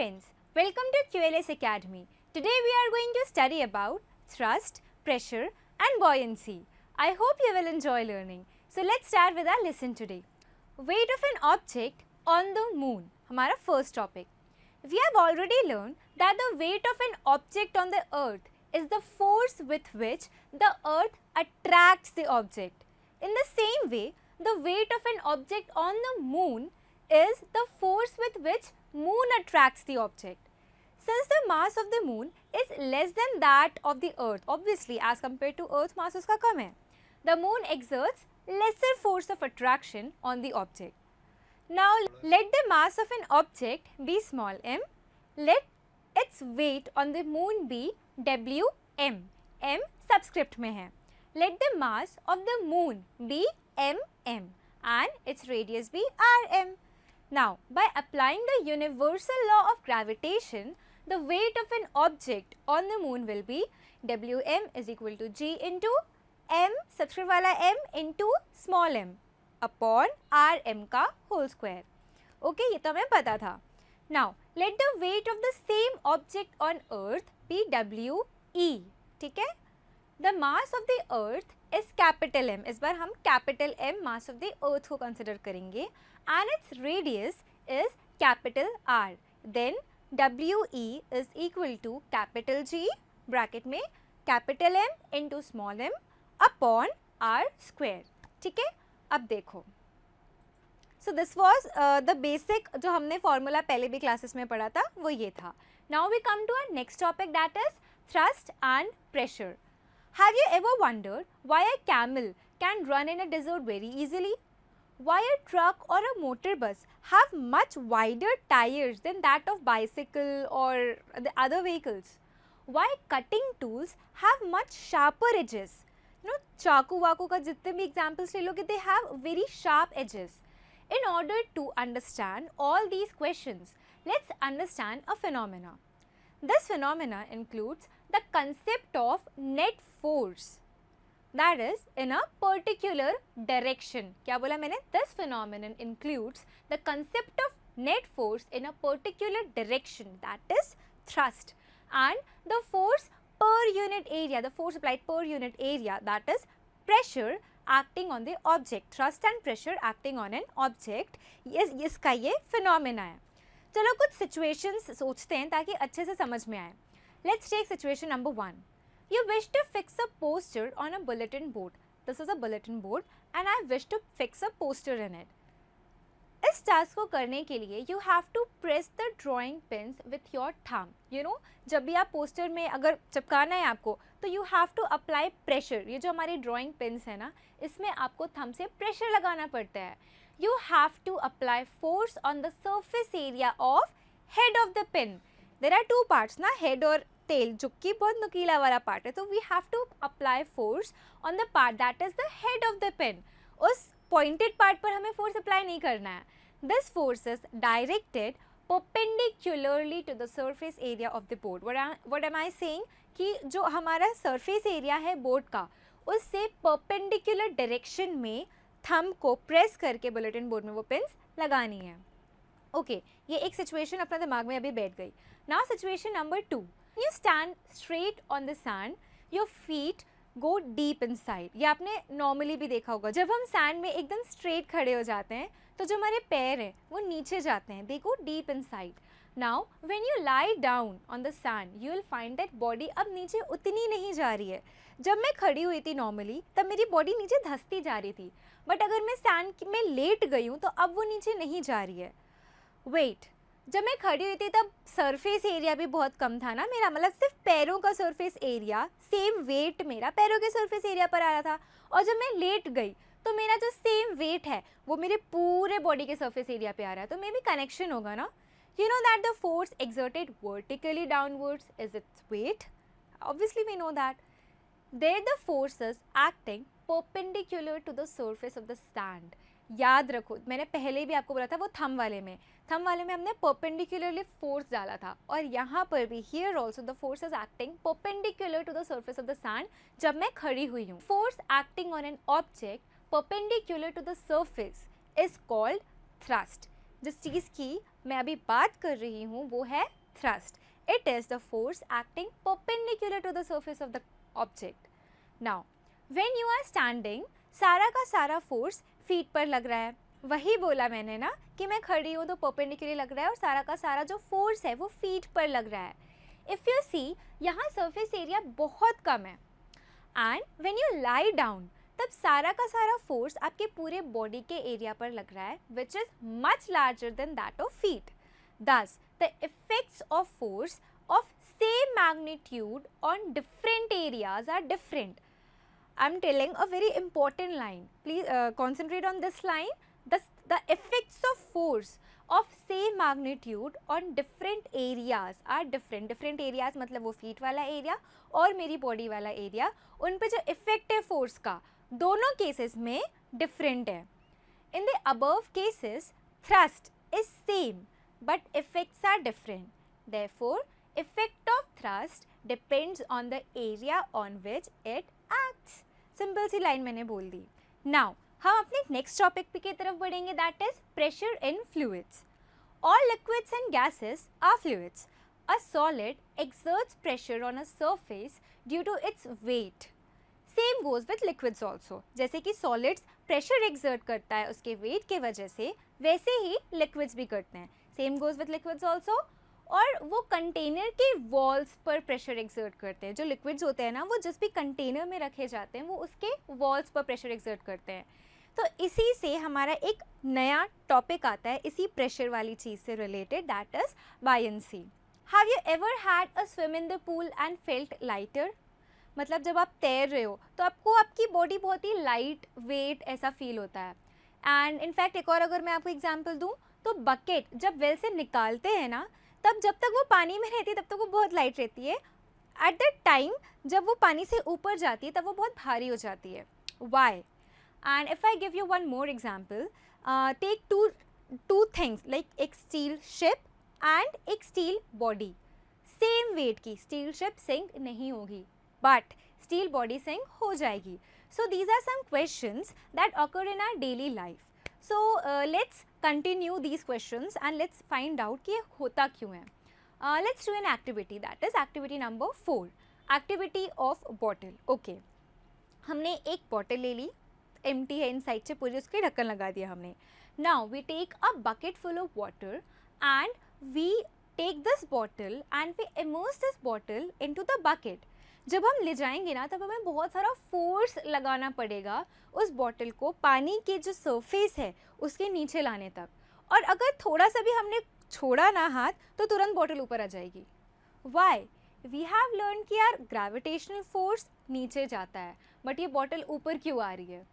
friends, welcome to QLS Academy. Today we are going to study about thrust, pressure and buoyancy. I hope you will enjoy learning. So let's start with our lesson today. Weight of an object on the moon, हमारा first topic. We have already learned that the weight of an object on the earth is the force with which the earth attracts the object. In the same way, the weight of an object on the moon is the force with which moon attracts the object. Since the mass of the moon is less than that of the earth, obviously as compared to earth mass उसका कम है, the moon exerts lesser force of attraction on the object. Now let the mass of an object be small m, let its weight on the moon be Wm, m subscript में है. Let the mass of the moon be mm and its radius be rm. Now, by applying the universal law of gravitation, the weight of an object on the moon will be Wm is equal to g into m, subscript वाला m into small m upon rm का whole square. Okay, ये तो हमें पता था. Now, let the weight of the same object on earth be We. ठीक है? The mass of the earth is capital M. इस बार हम capital M mass of the earth को consider करेंगे and its radius is capital R. Then We is equal to capital G bracket में capital M into small m upon R square. ठीक है? अब देखो. So this was the basic जो हमने formula पहले भी classes में पढ़ा था वो ये था. Now we come to our next topic, that is thrust and pressure. Have you ever wondered why a camel can run in a desert very easily? Why a truck or a motor bus have much wider tires than that of bicycle or the other vehicles? Why cutting tools have much sharper edges? You know, चाकू वाकू का जितने भी examples ले लोगे, they have very sharp edges. In order to understand all these questions, let's understand a phenomena. This phenomena includes the concept of net force, that is in a particular direction. क्या बोला मैंने? This phenomenon includes the concept of net force in a particular direction, that is thrust, and the force per unit area, the force applied per unit area, that is pressure acting on the object. Thrust and pressure acting on an object, इसका ये phenomena है. चलो कुछ situations सोचते हैं ताकि अच्छे से समझ में आए. Let's take situation number 1. You wish to fix a poster on a bulletin board. This is a bulletin board and I wish to fix a poster in it. इस task को करने के लिए you have to press the drawing pins with your thumb. You know, जब भी आप poster में अगर चिपकाना है आपको तो you have to apply pressure. ये जो हमारी drawing pins है ना, इसमें आपको thumb से pressure लगाना पड़ता है. You have to apply force on the surface area of head of the pin. There are two parts ना, head और tail, जो कि बहुत नुकीला वाला part है. तो we have to apply force on the part that is the head of the pin. उस pointed part पर हमें force apply नहीं करना है. This force is directed perpendicularly to the surface area of the board. What am I saying? कि जो हमारा surface area है board का, उससे perpendicular direction में thumb को press करके bulletin board में वो pins लगानी है. Okay, ये एक situation अपने दिमाग में अभी बैठ गई. Now situation number 2. You stand straight on the sand, your feet go deep inside. ये आपने normally भी देखा होगा. जब हम sand में एकदम straight खड़े हो जाते हैं तो जो हमारे पैर हैं वो नीचे जाते हैं. They go deep inside. Now when you lie down on the sand, you will find that body अब नीचे उतनी नहीं जा रही है. जब मैं खड़ी हुई थी normally तब मेरी body नीचे धंसती जा रही थी. But अगर मैं sand में लेट गई हूँ तो अब वो नीचे नहीं जा रही है. Wait, जब मैं खड़ी हुई थी तब सरफेस एरिया भी बहुत कम था ना मेरा, मतलब सिर्फ पैरों का सरफेस एरिया, सेम वेट मेरा पैरों के सरफेस एरिया पर आ रहा था. और जब मैं लेट गई तो मेरा जो सेम वेट है वो मेरे पूरे बॉडी के सरफेस एरिया पे आ रहा है. तो मे बी कनेक्शन होगा ना. You know that the force exerted vertically downwards is its weight. Obviously we know that. There the force is acting perpendicular to the surface of the sand. याद रखो, मैंने पहले भी आपको बोला था वो थंब वाले में हमने perpendicularly force डाला था. और यहाँ पर भी here also the force is acting perpendicular to the surface of the sand जब मैं खड़ी हुई हूँ. Force acting on an object perpendicular to the surface is called thrust. जिस चीज़ की मैं अभी बात कर रही हूँ वो है thrust. It is the force acting perpendicular to the surface of the object. Now, when you are standing, सारा का सारा फोर्स फीट पर लग रहा है. वही बोला मैंने ना कि मैं खड़ी हूँ तो परपेंडिकुलर लग रहा है और सारा का सारा जो फोर्स है वो फीट पर लग रहा है. इफ़ यू सी, यहाँ सरफेस एरिया बहुत कम है and when you lie down तब सारा का सारा फोर्स आपके पूरे बॉडी के एरिया पर लग रहा है which is much larger than that of feet. Thus, the effects of force of same magnitude on different areas are different. I'm telling a very important line. Please concentrate on this line. The effects of force of same magnitude on different areas are different. Different areas मतलब वो feet वाला area और मेरी body वाला area, उन पे जो effect है force का दोनों cases में different है. In the above cases, thrust is same but effects are different. Therefore, effect of thrust depends on the area on which it acts. Simple C line मैंने बोल दी. Now, हम अपने next topic की तरफ बढ़ेंगे, that is pressure in fluids. All liquids and gases are fluids. A solid exerts pressure on a surface due to its weight. Same goes with liquids also. जैसे कि solids pressure exert करता है उसके weight के वजह से, वैसे ही liquids भी करते हैं. Same goes with liquids also. और वो कंटेनर के वॉल्स पर प्रेशर एक्सर्ट करते हैं. जो लिक्विड्स होते हैं ना, वो जिस भी कंटेनर में रखे जाते हैं वो उसके वॉल्स पर प्रेशर एक्सर्ट करते हैं. तो इसी से हमारा एक नया टॉपिक आता है इसी प्रेशर वाली चीज़ से related, that is buoyancy. Have you ever had a swim in the pool and felt lighter? मतलब जब आप तैर रहे हो तो आपको आपकी बॉडी बहुत ही लाइट वेट ऐसा फील होता है. एंड इनफैक्ट एक और अगर मैं आपको एग्जांपल दूं तो बकेट जब वेल से निकालते हैं ना, तब जब तक वो पानी में रहती है तब तक वो बहुत लाइट रहती है. एट दैट टाइम जब वो पानी से ऊपर जाती है तब वो बहुत भारी हो जाती है. Why? And if I give you one more example, take two things like एक स्टील शिप एंड एक स्टील बॉडी. सेम वेट की स्टील शिप सिंक नहीं होगी बट स्टील बॉडी सिंक हो जाएगी. So these are some questions that occur in our daily life. So let's continue these questions and let's find out कि ये होता क्यों है. Let's do an activity, that is activity number 4, activity of bottle. Okay, हमने एक bottle ले ली, empty है inside से, पूरी उसके ढक्कन लगा दिया हमने. Now we take a bucket full of water and we take this bottle and we immerse this bottle into the bucket. जब हम ले जाएंगे ना तब हमें बहुत सारा फोर्स लगाना पड़ेगा उस बॉटल को पानी के जो सरफेस है उसके नीचे लाने तक. और अगर थोड़ा सा भी हमने छोड़ा ना हाथ तो तुरंत बॉटल ऊपर आ जाएगी. वाई? वी हैव लर्न कि यार ग्रेविटेशनल फोर्स नीचे जाता है बट ये बॉटल ऊपर क्यों आ रही है.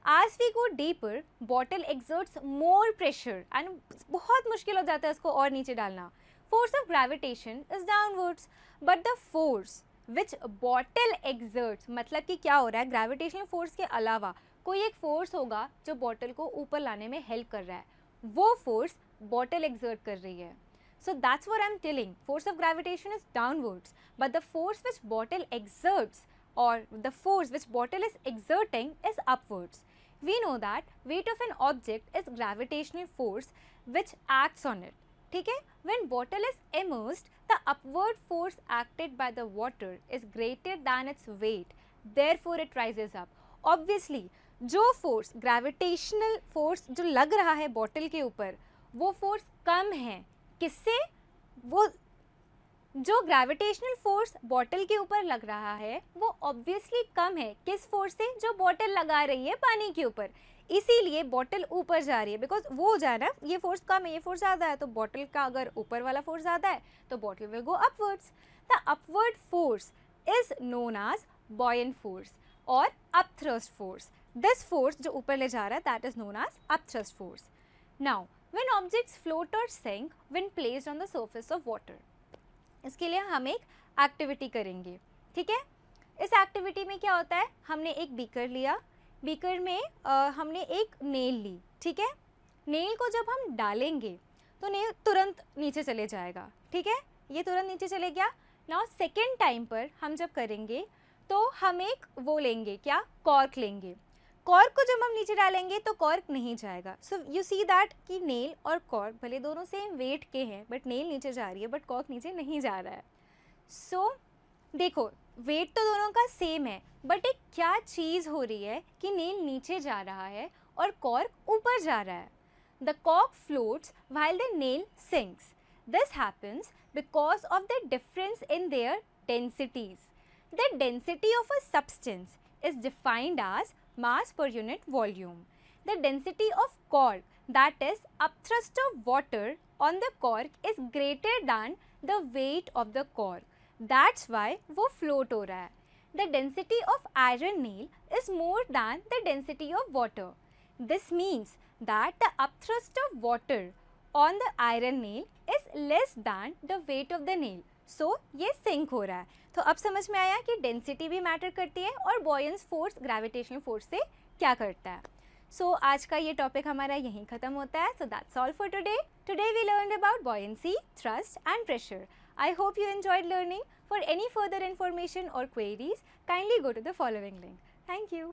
As we go deeper, bottle exerts more pressure and बहुत मुश्किल हो जाता है उसको और नीचे डालना. Force of gravitation is downwards, but the force which bottle exerts, मतलब कि क्या हो रहा है, ग्रेविटेशनल फोर्स के अलावा कोई एक फोर्स होगा जो बॉटल को ऊपर लाने में हेल्प कर रहा है, वो फोर्स बॉटल एक्सर्ट कर रही है. So that's what I'm telling. Force of gravitation is downwards, but the force which bottle exerts or the force which bottle is exerting is upwards. We know that weight of an object is gravitational force which acts on it. ठीक है? When bottle is immersed, the upward force acted by the water is greater than its weight. Therefore, it rises up. Obviously, जो force gravitational force जो लग रहा है bottle के ऊपर वो फोर्स कम है. किससे? वो जो ग्रेविटेशनल फोर्स बॉटल के ऊपर लग रहा है वो ऑब्वियसली कम है. किस फोर्स से? जो बॉटल लगा रही है पानी के ऊपर. इसीलिए बॉटल ऊपर जा रही है बिकॉज वो हो जाए ना, ये फोर्स कम है ये फोर्स ज़्यादा है, तो बॉटल का अगर ऊपर वाला फोर्स ज़्यादा है तो bottle will go upwards. The upward force is known as buoyant force और अपथ्रस्ट फोर्स. दिस फोर्स जो ऊपर ले जा रहा है that is known as upthrust force. Now when objects float और sink when placed on the surface of water, इसके लिए हम एक एक्टिविटी करेंगे. ठीक है? इस एक्टिविटी में क्या होता है, हमने एक बीकर लिया, बीकर में हमने एक नेल ली. ठीक है? नेल को जब हम डालेंगे तो नेल तुरंत नीचे चले जाएगा. ठीक है? ये तुरंत नीचे चले गया. नाउ सेकेंड टाइम पर हम जब करेंगे तो हम एक वो लेंगे, क्या? कॉर्क लेंगे. कॉर्क को जब हम नीचे डालेंगे तो कॉर्क नहीं जाएगा. सो यू सी दैट कि नेल और कॉर्क भले दोनों सेम वेट के हैं, बट नेल नीचे जा रही है बट कॉर्क नीचे नहीं जा रहा है. सो देखो, वेट तो दोनों का सेम है, बट एक क्या चीज़ हो रही है कि नेल नीचे जा रहा है और कॉर्क ऊपर जा रहा है. The cork floats while the nail sinks. This happens because of the difference in their densities. The density of a substance is defined as mass per unit volume. The density of cork, that is upthrust of water on the cork, is greater than the weight of the cork. That's why वो float हो रहा है. The density of iron nail is more than the density of water. This means that the upthrust of water on the iron nail is less than the weight of the nail. So ये sink हो रहा है. तो अब समझ में आया कि डेंसिटी भी मैटर करती है और बॉयंस फोर्स ग्रेविटेशनल फोर्स से क्या करता है. सो आज का ये टॉपिक हमारा यहीं ख़त्म होता है. So that's all for today. Today we learned about buoyancy, thrust and pressure. I hope you enjoyed learning. For any further information or queries, kindly go to the following link. Thank you.